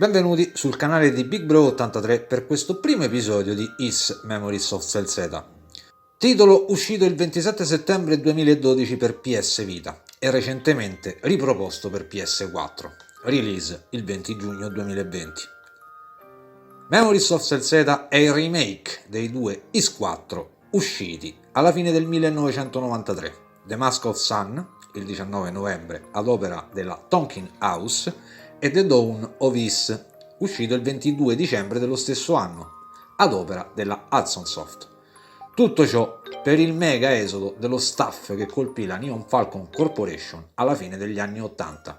Benvenuti sul canale di Big Bro 83 per questo primo episodio di Is Memories of Cell Z. Titolo uscito il 27 settembre 2012 per PS Vita e recentemente riproposto per PS4, release il 20 giugno 2020. Memories of Cell Z è il remake dei due Is 4 usciti alla fine del 1993, The Mask of Sun il 19 novembre ad opera della Tonkin House e The Dawn of Is, uscito il 22 dicembre dello stesso anno, ad opera della Hudson Soft. Tutto ciò per il mega esodo dello staff che colpì la Neon Falcon Corporation alla fine degli anni 80,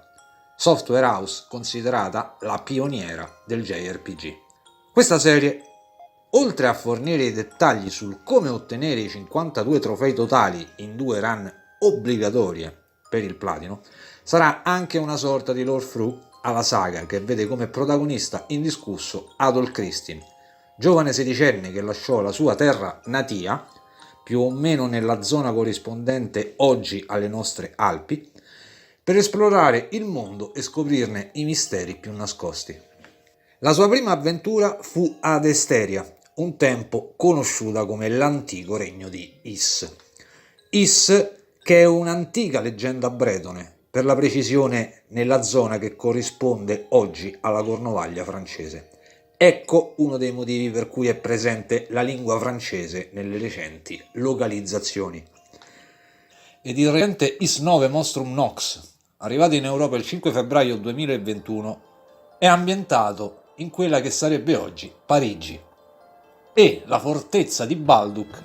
software house considerata la pioniera del JRPG. Questa serie, oltre a fornire i dettagli sul come ottenere i 52 trofei totali in 2 run obbligatorie per il platino, sarà anche una sorta di lore through alla saga che vede come protagonista indiscusso Adol Christin, giovane sedicenne che lasciò la sua terra natia, più o meno nella zona corrispondente oggi alle nostre Alpi, per esplorare il mondo e scoprirne i misteri più nascosti. La sua prima avventura fu ad Esteria, un tempo conosciuta come l'antico regno di Is. Is, che è un'antica leggenda bretone, per la precisione nella zona che corrisponde oggi alla Cornovaglia francese. Ecco uno dei motivi per cui è presente la lingua francese nelle recenti localizzazioni. Ed il recente Is 9 Monstrum Nox, arrivato in Europa il 5 febbraio 2021, è ambientato in quella che sarebbe oggi Parigi. E la fortezza di Baldurk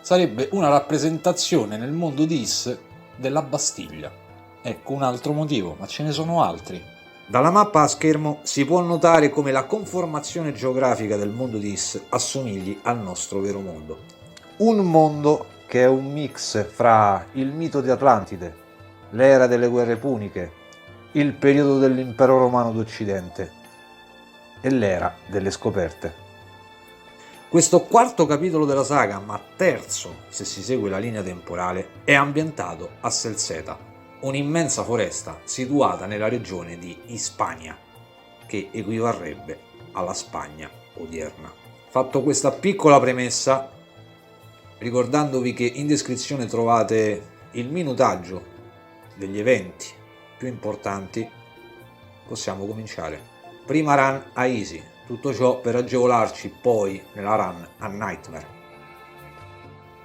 sarebbe una rappresentazione nel mondo di Is della Bastiglia. Ecco un altro motivo, ma ce ne sono altri. Dalla mappa a schermo si può notare come la conformazione geografica del mondo di Is assomigli al nostro vero mondo. Un mondo che è un mix fra il mito di Atlantide, l'era delle guerre puniche, il periodo dell'impero romano d'Occidente e l'era delle scoperte. Questo quarto capitolo della saga, ma terzo se si segue la linea temporale, è ambientato a Selzeta, un'immensa foresta situata nella regione di Hispania, che equivarrebbe alla Spagna odierna. Fatto questa piccola premessa, ricordandovi che in descrizione trovate il minutaggio degli eventi più importanti, possiamo cominciare. Prima run a Easy, tutto ciò per agevolarci poi nella run a Nightmare.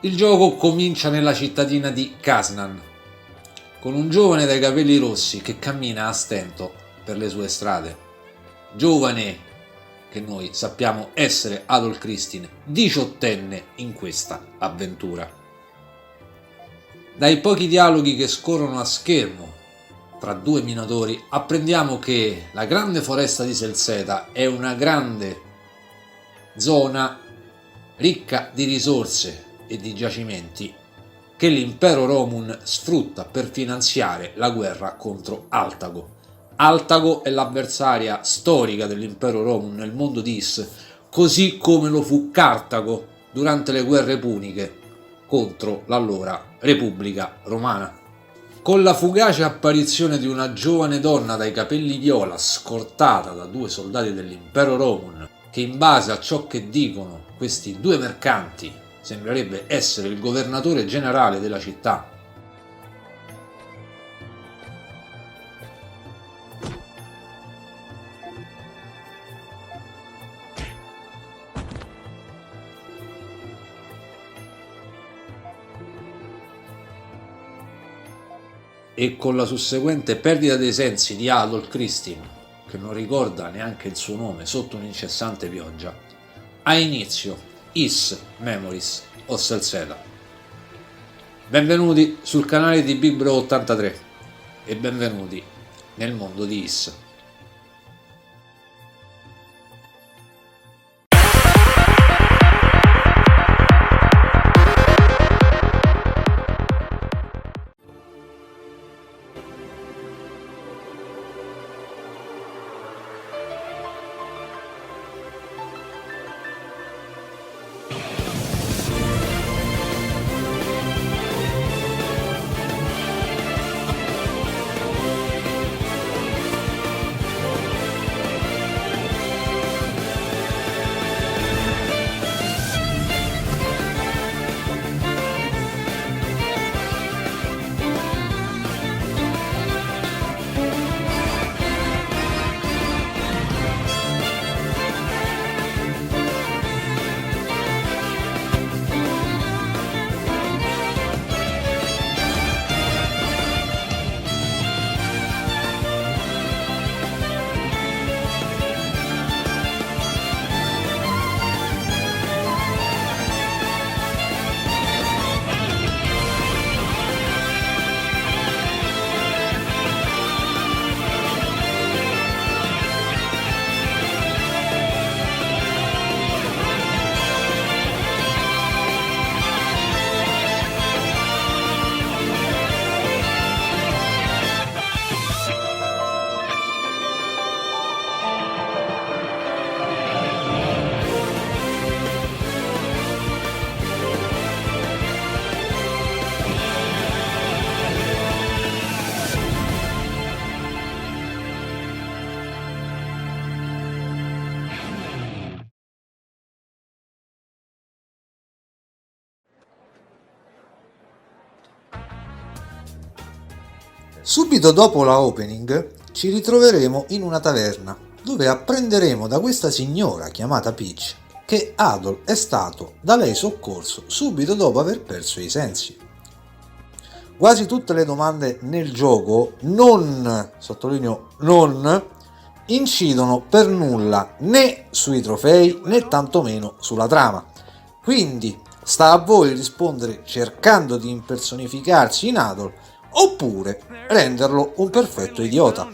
Il gioco comincia nella cittadina di Kaznan, con un giovane dai capelli rossi che cammina a stento per le sue strade. Giovane che noi sappiamo essere Adol Christin, 18enne in questa avventura. Dai pochi dialoghi che scorrono a schermo tra due minatori apprendiamo che la grande foresta di Selzeta è una grande zona ricca di risorse e di giacimenti che l'impero Romun sfrutta per finanziare la guerra contro Altago. Altago è l'avversaria storica dell'impero Romun nel mondo di Is, così come lo fu Cartago durante le guerre puniche contro l'allora Repubblica Romana. Con la fugace apparizione di una giovane donna dai capelli viola scortata da due soldati dell'impero Romun, che in base a ciò che dicono questi due mercanti sembrerebbe essere il governatore generale della città. E con la susseguente perdita dei sensi di Adol Christin, che non ricorda neanche il suo nome sotto un'incessante pioggia, ha inizio Is Memories of Cell Z. Benvenuti sul canale di Big Bro 83 e benvenuti nel mondo di Is. Subito dopo la opening ci ritroveremo in una taverna, dove apprenderemo da questa signora chiamata Peach che Adol è stato da lei soccorso subito dopo aver perso i sensi. Quasi tutte le domande nel gioco non, sottolineo non, incidono per nulla né sui trofei né tantomeno sulla trama, quindi sta a voi rispondere cercando di impersonificarsi in Adol oppure renderlo un perfetto idiota.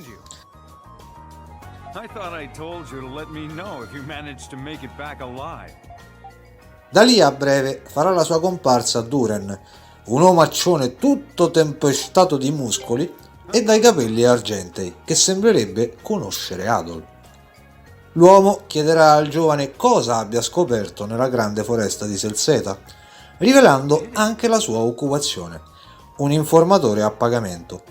Da lì a breve farà la sua comparsa Duren, un omaccione tutto tempestato di muscoli e dai capelli argentei che sembrerebbe conoscere Adol. L'uomo chiederà al giovane cosa abbia scoperto nella grande foresta di Selzeta, rivelando anche la sua occupazione, un informatore a pagamento.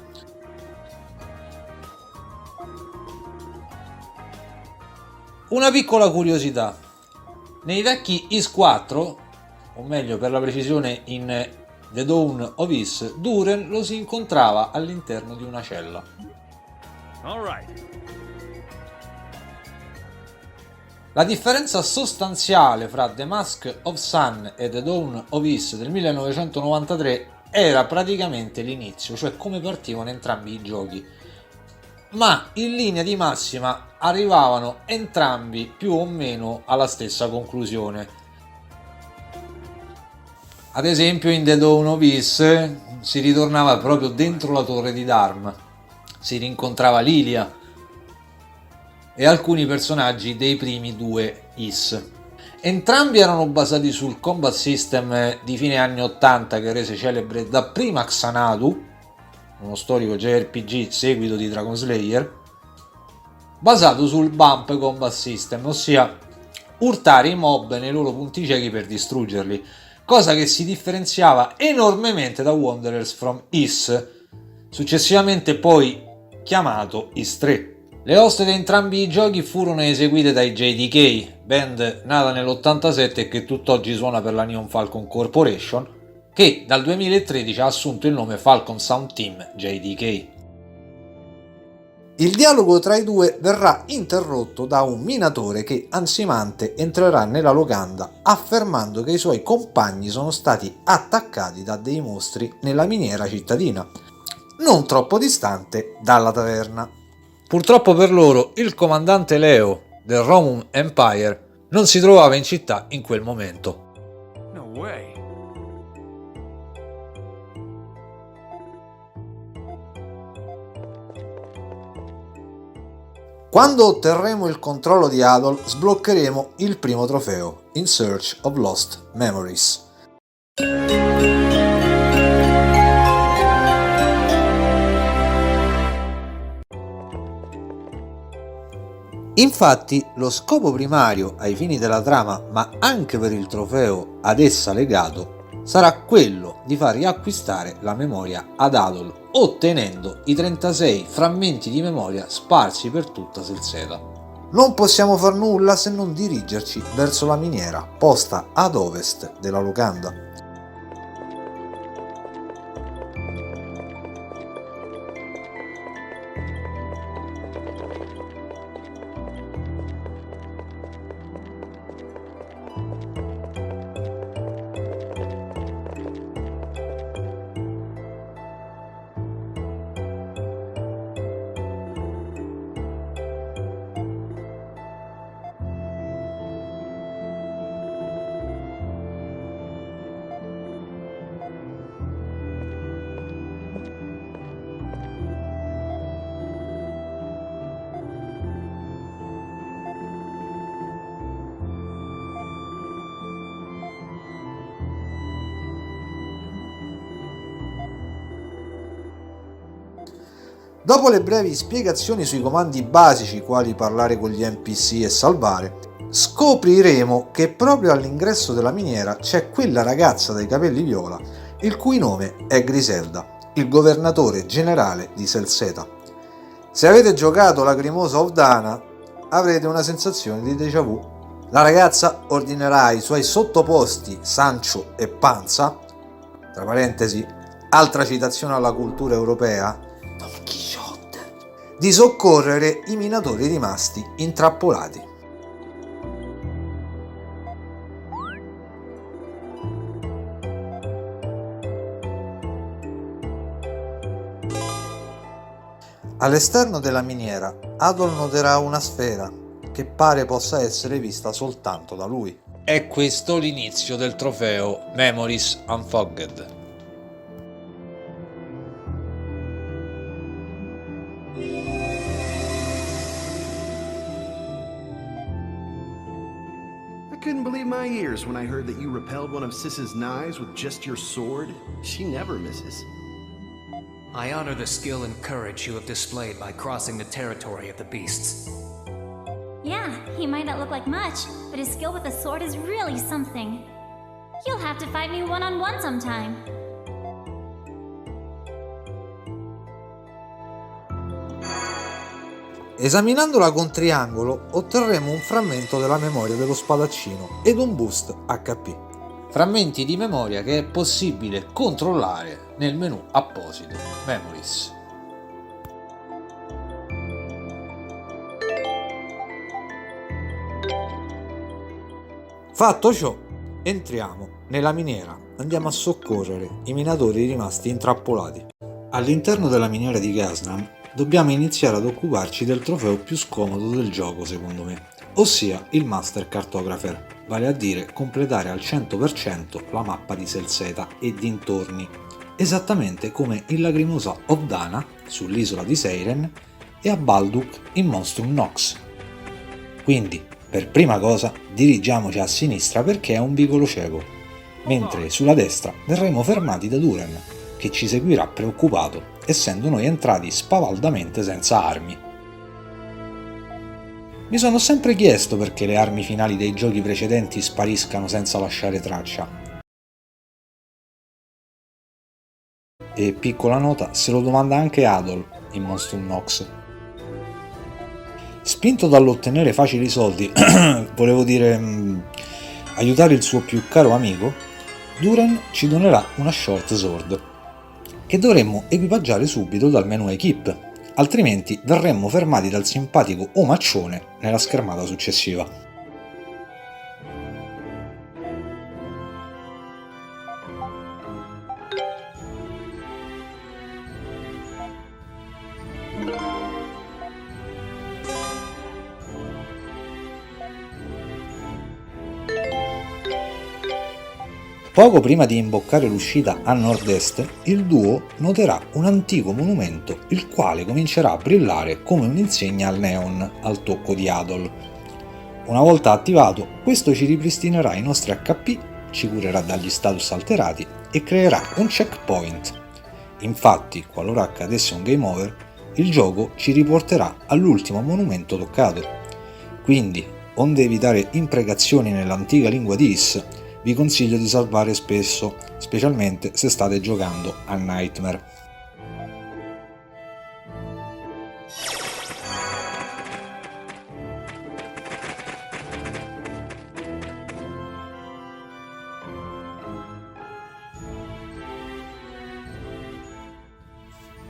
Una piccola curiosità: nei vecchi Is 4, o meglio per la precisione in The Dawn of Is, Duren lo si incontrava all'interno di una cella. La differenza sostanziale fra The Mask of Sun e The Dawn of Is del 1993 era praticamente l'inizio, cioè come partivano entrambi i giochi, ma in linea di massima arrivavano entrambi più o meno alla stessa conclusione. Ad esempio in The Dawn of Is si ritornava proprio dentro la torre di Dharma, si rincontrava Lilia e alcuni personaggi dei primi due Is. Entrambi erano basati sul combat system di fine anni 80 che rese celebre dapprima Xanadu, uno storico JRPG seguito di Dragon Slayer, basato sul bump combat system, ossia urtare i mob nei loro punti ciechi per distruggerli, cosa che si differenziava enormemente da Wanderers from Is, successivamente poi chiamato Is 3. Le host di entrambi i giochi furono eseguite dai JDK, band nata nell'87 e che tutt'oggi suona per la Neon Falcon Corporation, che dal 2013 ha assunto il nome Falcon Sound Team JDK. Il dialogo tra i due verrà interrotto da un minatore che ansimante entrerà nella locanda affermando che i suoi compagni sono stati attaccati da dei mostri nella miniera cittadina, non troppo distante dalla taverna. Purtroppo per loro, il comandante Leo del Roman Empire non si trovava in città in quel momento. No way. Quando otterremo il controllo di Adol, sbloccheremo il primo trofeo, In Search of Lost Memories. Infatti, lo scopo primario ai fini della trama, ma anche per il trofeo ad essa legato, sarà quello di far riacquistare la memoria ad Adol, ottenendo i 36 frammenti di memoria sparsi per tutta Selzeta. Non possiamo far nulla se non dirigerci verso la miniera, posta ad ovest della locanda. Dopo le brevi spiegazioni sui comandi basici, quali parlare con gli NPC e salvare, scopriremo che proprio all'ingresso della miniera c'è quella ragazza dai capelli viola, il cui nome è Griselda, il governatore generale di Selzeta. Se avete giocato Lacrimosa of Dana, avrete una sensazione di déjà vu. La ragazza ordinerà ai suoi sottoposti Sancho e Panza, tra parentesi, altra citazione alla cultura europea, Lucky shot! Di soccorrere i minatori rimasti intrappolati. All'esterno della miniera, Adol noterà una sfera che pare possa essere vista soltanto da lui. È questo l'inizio del trofeo Memories Unfogged. I couldn't believe my ears when I heard that you repelled one of Sis's knives with just your sword. She never misses. I honor the skill and courage you have displayed by crossing the territory of the beasts. Yeah, he might not look like much, but his skill with the sword is really something. You'll have to fight me one-on-one sometime. Esaminandola con triangolo otterremo un frammento della memoria dello spadaccino ed un boost HP. Frammenti di memoria che è possibile controllare nel menu apposito Memories. Fatto ciò, entriamo nella miniera, andiamo a soccorrere i minatori rimasti intrappolati. All'interno della miniera di Gasnam dobbiamo iniziare ad occuparci del trofeo più scomodo del gioco secondo me, ossia il Master Cartographer, vale a dire completare al 100% la mappa di Selzeta e dintorni, esattamente come in Lacrimosa Obdana sull'isola di Seiren e a Balduk in Monstrum Nox. Quindi, per prima cosa, dirigiamoci a sinistra perché è un vicolo cieco, mentre sulla destra verremo fermati da Duren, che ci seguirà preoccupato, essendo noi entrati spavaldamente senza armi. Mi sono sempre chiesto perché le armi finali dei giochi precedenti spariscano senza lasciare traccia. E piccola nota, se lo domanda anche Adol in Monstrum Nox. Spinto dall'ottenere facili soldi, volevo dire aiutare il suo più caro amico, Duren ci donerà una short sword, che dovremmo equipaggiare subito dal menu Equip, altrimenti verremmo fermati dal simpatico omaccione nella schermata successiva. Poco prima di imboccare l'uscita a nord-est, il duo noterà un antico monumento, il quale comincerà a brillare come un'insegna al neon al tocco di Adol. Una volta attivato, questo ci ripristinerà i nostri HP, ci curerà dagli status alterati e creerà un checkpoint. Infatti, qualora accadesse un game over, il gioco ci riporterà all'ultimo monumento toccato. Quindi, onde evitare imprecazioni nell'antica lingua di Is, vi consiglio di salvare spesso, specialmente se state giocando a Nightmare.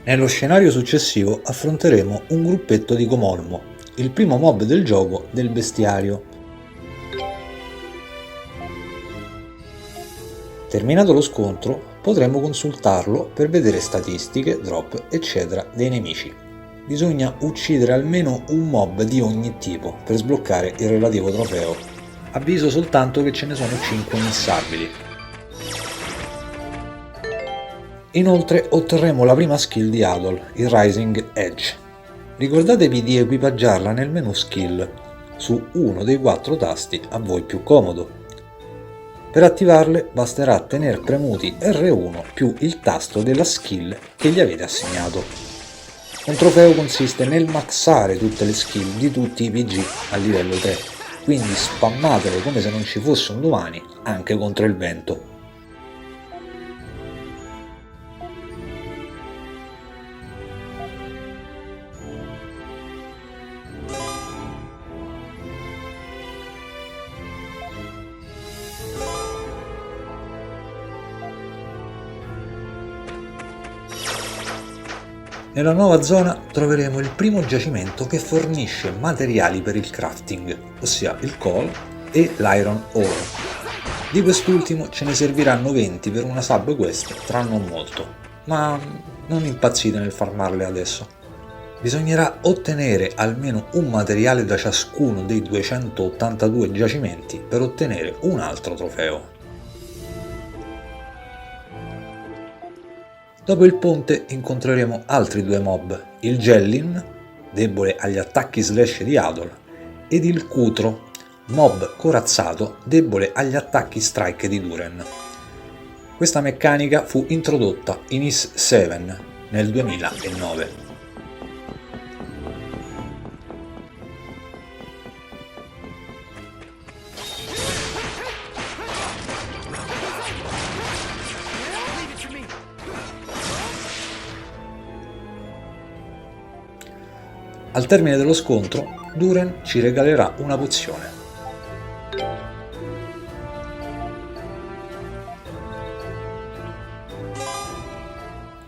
Nello scenario successivo affronteremo un gruppetto di Comolmo, il primo mob del gioco del bestiario. Terminato lo scontro, potremo consultarlo per vedere statistiche, drop, eccetera dei nemici. Bisogna uccidere almeno un mob di ogni tipo per sbloccare il relativo trofeo. Avviso soltanto che ce ne sono 5 missabili. Inoltre otterremo la prima skill di Adol, il Rising Edge. Ricordatevi di equipaggiarla nel menu skill, su uno dei 4 tasti a voi più comodo. Per attivarle basterà tenere premuti R1 più il tasto della skill che gli avete assegnato. Un trofeo consiste nel maxare tutte le skill di tutti i PG a livello 3, quindi spammatele come se non ci fosse un domani anche contro il vento. Nella nuova zona troveremo il primo giacimento che fornisce materiali per il crafting, ossia il coal e l'iron ore. Di quest'ultimo ce ne serviranno 20 per una sub quest tra non molto, ma non impazzite nel farmarle adesso. Bisognerà ottenere almeno un materiale da ciascuno dei 282 giacimenti per ottenere un altro trofeo. Dopo il ponte incontreremo altri due mob, il Jellin, debole agli attacchi slash di Adol, ed il Cutro, mob corazzato, debole agli attacchi strike di Duren. Questa meccanica fu introdotta in Ys 7 nel 2009. Al termine dello scontro, Duren ci regalerà una pozione.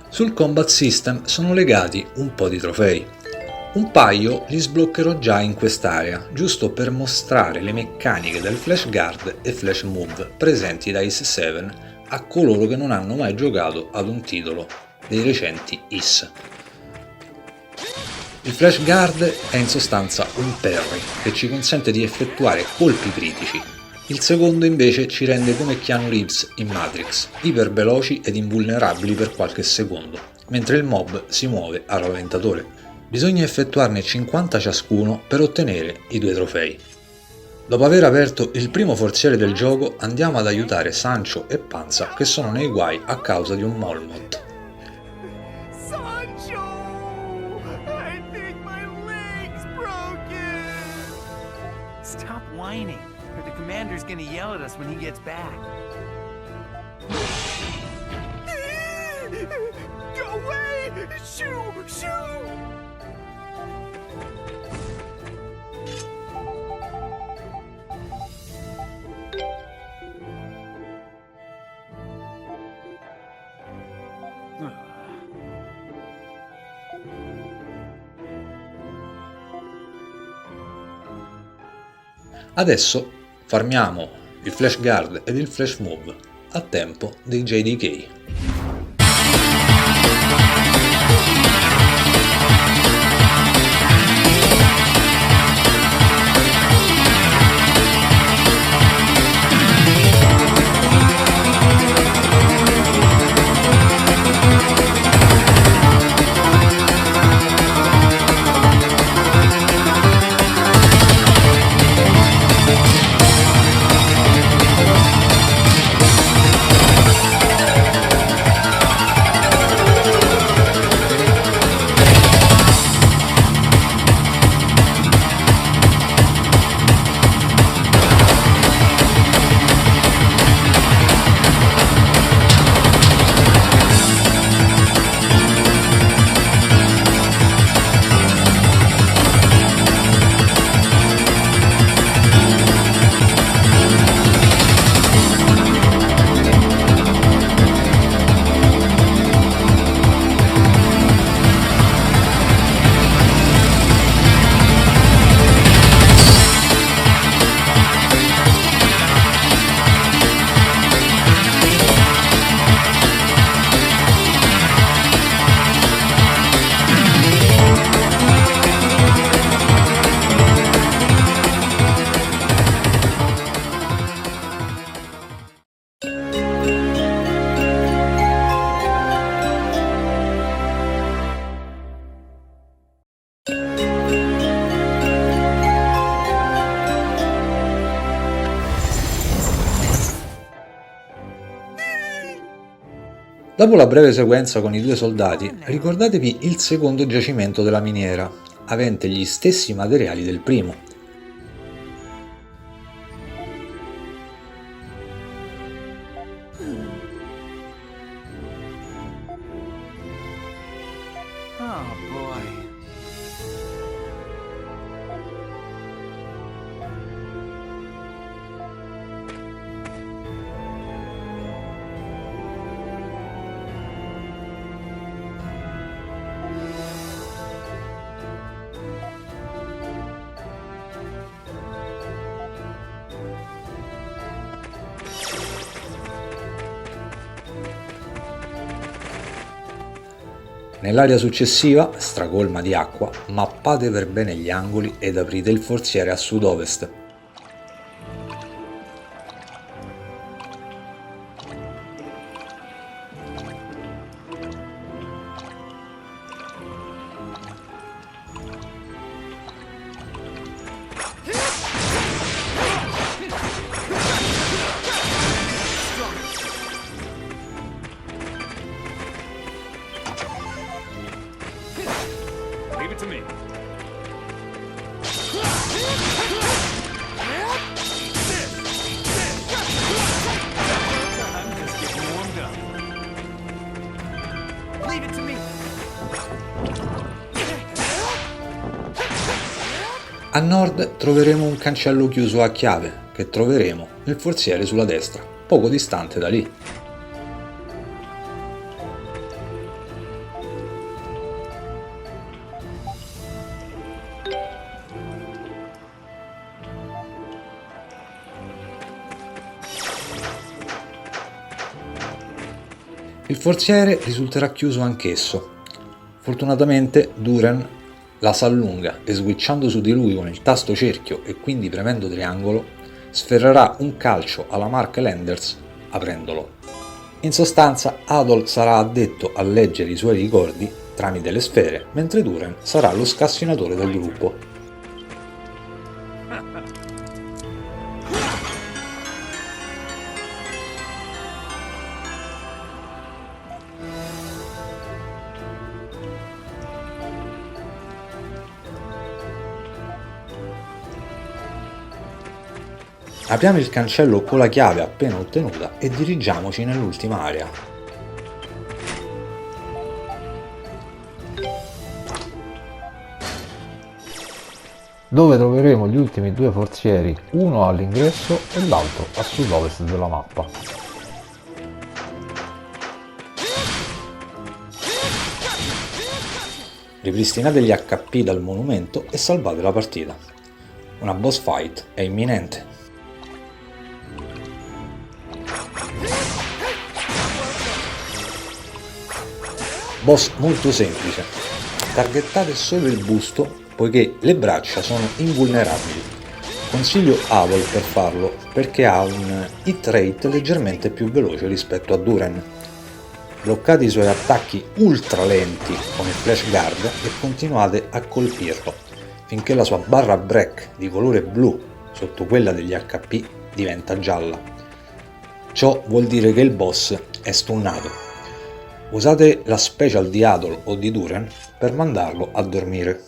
Sul combat system sono legati un po' di trofei. Un paio li sbloccherò già in quest'area, giusto per mostrare le meccaniche del Flash Guard e Flash Move presenti da Ys 7 a coloro che non hanno mai giocato ad un titolo dei recenti Ys. Il Flash Guard è in sostanza un parry che ci consente di effettuare colpi critici. Il secondo invece ci rende come Keanu Reeves in Matrix, iperveloci ed invulnerabili per qualche secondo, mentre il mob si muove a rallentatore. Bisogna effettuarne 50 ciascuno per ottenere i 2 trofei. Dopo aver aperto il primo forziere del gioco andiamo ad aiutare Sancho e Panza che sono nei guai a causa di un Molmoth. Stop whining, or the commander's gonna yell at us when he gets back. Go away! Shoo! Shoo! Adesso farmiamo il Flash Guard ed il Flash Move a tempo dei JDK. Dopo la breve sequenza con i 2 soldati, ricordatevi il secondo giacimento della miniera, avente gli stessi materiali del primo. Oh boy. Nell'area successiva, stracolma di acqua, mappate per bene gli angoli ed aprite il forziere a sud-ovest. Leave it to me. I'm just getting warmed up. Leave it to me. A nord troveremo un cancello chiuso a chiave, che troveremo nel forziere sulla destra, poco distante da lì. Il forziere risulterà chiuso anch'esso. Fortunatamente Duran la s'allunga e switchando su di lui con il tasto cerchio e quindi premendo triangolo, sferrerà un calcio alla Mark Landers aprendolo. In sostanza Adol sarà addetto a leggere i suoi ricordi tramite le sfere, mentre Duran sarà lo scassinatore del gruppo. Apriamo il cancello con la chiave appena ottenuta e dirigiamoci nell'ultima area. Dove troveremo gli ultimi due forzieri, uno all'ingresso e l'altro a sud-ovest della mappa. Ripristinate gli HP dal monumento e salvate la partita. Una boss fight è imminente. Boss molto semplice, targettate solo il busto poiché le braccia sono invulnerabili. Consiglio Adol per farlo perché ha un hit rate leggermente più veloce rispetto a Duran. Bloccate i suoi attacchi ultra lenti con il flash guard e continuate a colpirlo finché la sua barra break di colore blu sotto quella degli HP diventa gialla. Ciò vuol dire che il boss è stunnato. Usate la special di Adol o di Duran per mandarlo a dormire.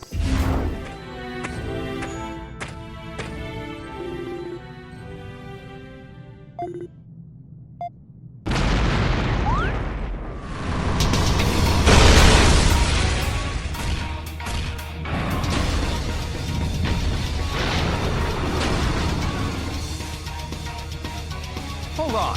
Hold on.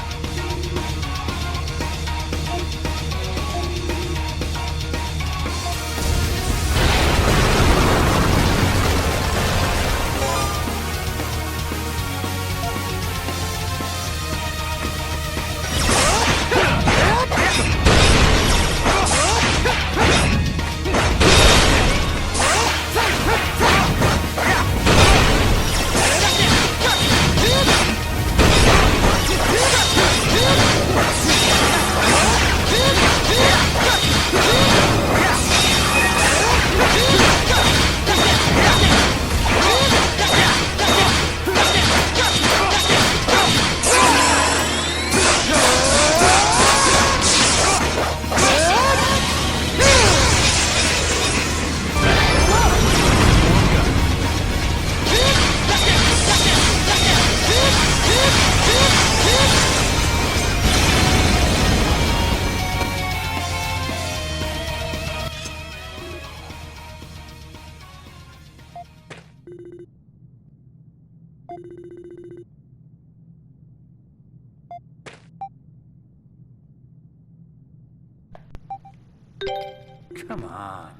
Come on.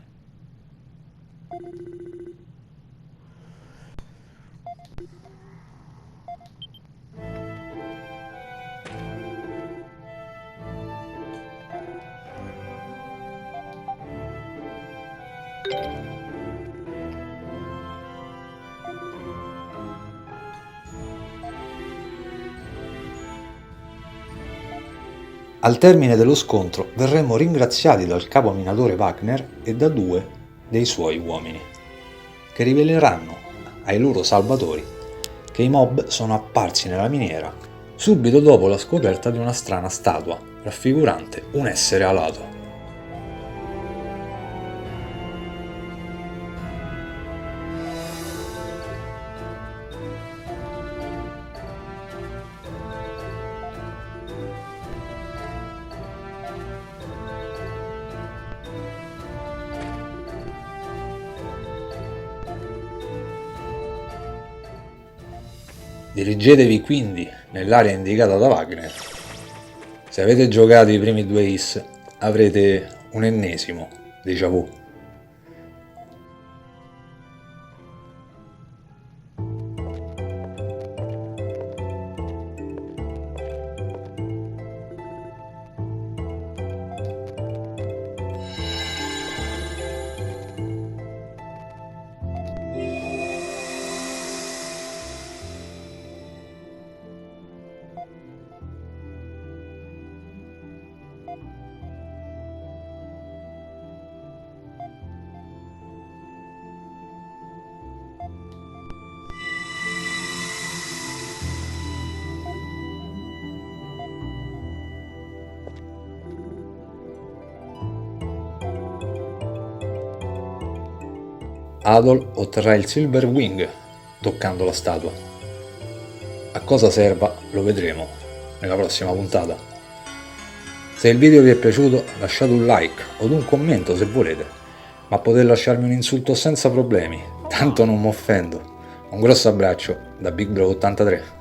Al termine dello scontro verremo ringraziati dal capo minatore Wagner e da 2 dei suoi uomini, che riveleranno ai loro salvatori che i mob sono apparsi nella miniera subito dopo la scoperta di una strana statua raffigurante un essere alato. Dirigetevi quindi nell'area indicata da Wagner. Se avete giocato i primi 2 Is avrete un ennesimo déjà vu. Adol otterrà il Silver Wing toccando la statua. A cosa serva lo vedremo nella prossima puntata. Se il video vi è piaciuto lasciate un like o un commento se volete, ma potete lasciarmi un insulto senza problemi, tanto non mi offendo. Un grosso abbraccio da Big Bro 83.